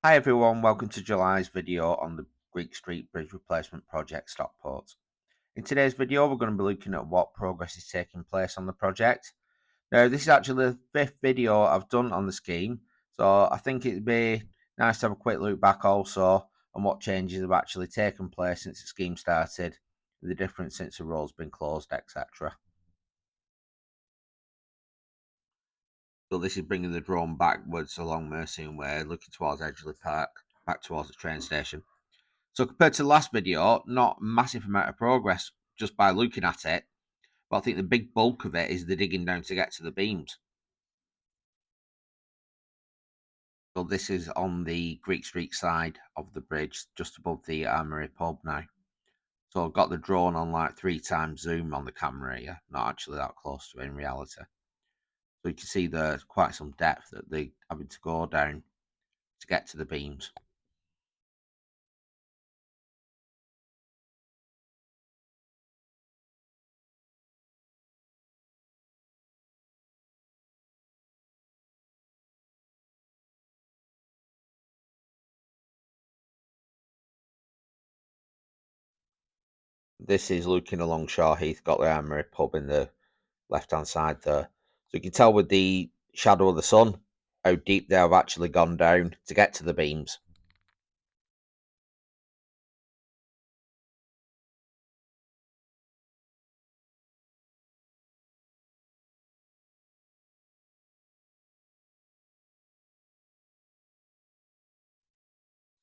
Hi everyone, welcome to July's video on the Greek Street Bridge Replacement Project Stockport. In today's video we're going to be looking at what progress is taking place on the project. Now this is actually the fifth video I've done on the scheme, so I think it'd be nice to have a quick look back also on what changes have actually taken place since the scheme started, the difference since the road's been closed, etc. So this is bringing the drone backwards along Mercian Way, looking towards Edgeley Park, back towards the train station. So compared to the last video, not a massive amount of progress just by looking at it, but I think the big bulk of it is the digging down to get to the beams. So this is on the Greek Street side of the bridge, just above the Armoury pub now. So I've got the drone on like 3x zoom on the camera here, not actually that close to it in reality. So you can see there's quite some depth that they're having to go down to get to the beams. This is looking along Shaw Heath, got the Armoury pub in the left hand side there. So you can tell with the shadow of the sun how deep they have actually gone down to get to the beams.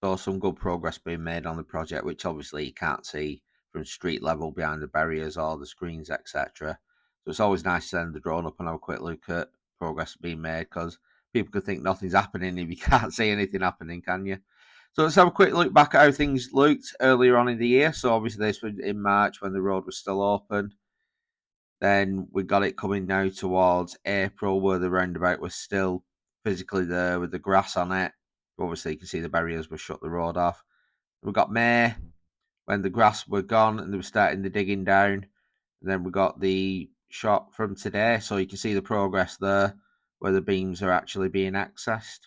So some good progress being made on the project, which obviously you can't see from street level behind the barriers or the screens, etc. So it's always nice to send the drone up and have a quick look at progress being made, because people could think nothing's happening if you can't see anything happening, can you? So let's have a quick look back at how things looked earlier on in the year. So obviously this was in March when the road was still open. Then we got it coming now towards April, where the roundabout was still physically there with the grass on it. Obviously, you can see the barriers were shut the road off. We got May, when the grass were gone and they were starting the digging down. And then we got the shot from today, so you can see the progress there, where the beams are actually being accessed.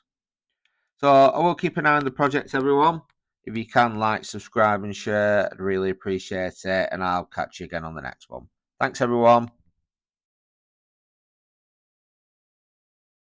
So I will keep an eye on the project, everyone. If you can, like, subscribe, and share, I'd really appreciate it. And I'll catch you again on the next one. Thanks, everyone.